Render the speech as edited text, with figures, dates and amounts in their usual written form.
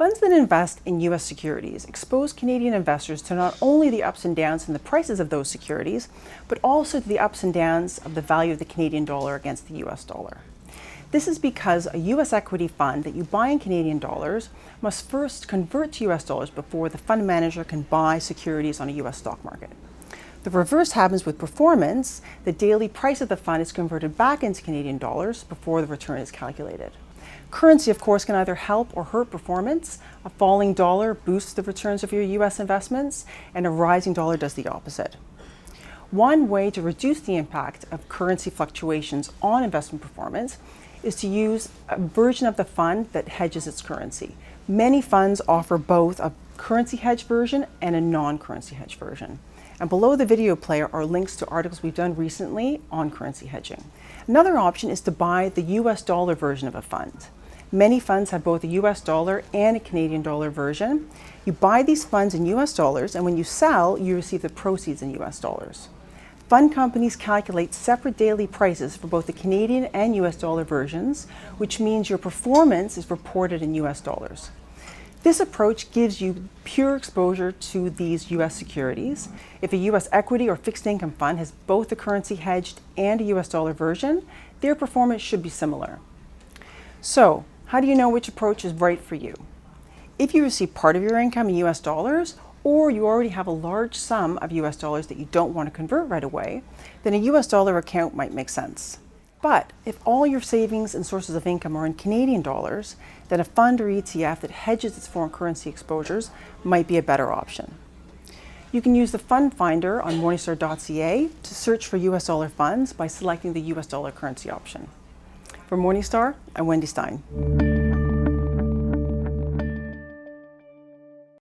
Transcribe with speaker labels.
Speaker 1: Funds that invest in U.S. securities expose Canadian investors to not only the ups and downs in the prices of those securities, but also to the ups and downs of the value of the Canadian dollar against the U.S. dollar. This is because a U.S. equity fund that you buy in Canadian dollars must first convert to U.S. dollars before the fund manager can buy securities on a U.S. stock market. The reverse happens with performance. The daily price of the fund is converted back into Canadian dollars before the return is calculated. Currency, of course, can either help or hurt performance. A falling dollar boosts the returns of your U.S. investments, and a rising dollar does the opposite. One way to reduce the impact of currency fluctuations on investment performance is to use a version of the fund that hedges its currency. Many funds offer both a currency hedge version and a non-currency hedge version. And below the video player are links to articles we've done recently on currency hedging. Another option is to buy the US dollar version of a fund. Many funds have both a US dollar and a Canadian dollar version. You buy these funds in US dollars, and when you sell, you receive the proceeds in US dollars. Fund companies calculate separate daily prices for both the Canadian and US dollar versions, which means your performance is reported in US dollars. This approach gives you pure exposure to these U.S. securities. If a U.S. equity or fixed income fund has both a currency hedged and a U.S. dollar version, their performance should be similar. So, how do you know which approach is right for you? If you receive part of your income in U.S. dollars, or you already have a large sum of U.S. dollars that you don't want to convert right away, then a U.S. dollar account might make sense. But if all your savings and sources of income are in Canadian dollars, then a fund or ETF that hedges its foreign currency exposures might be a better option. You can use the fund finder on Morningstar.ca to search for US dollar funds by selecting the US dollar currency option. For Morningstar, I'm Wendy Stein.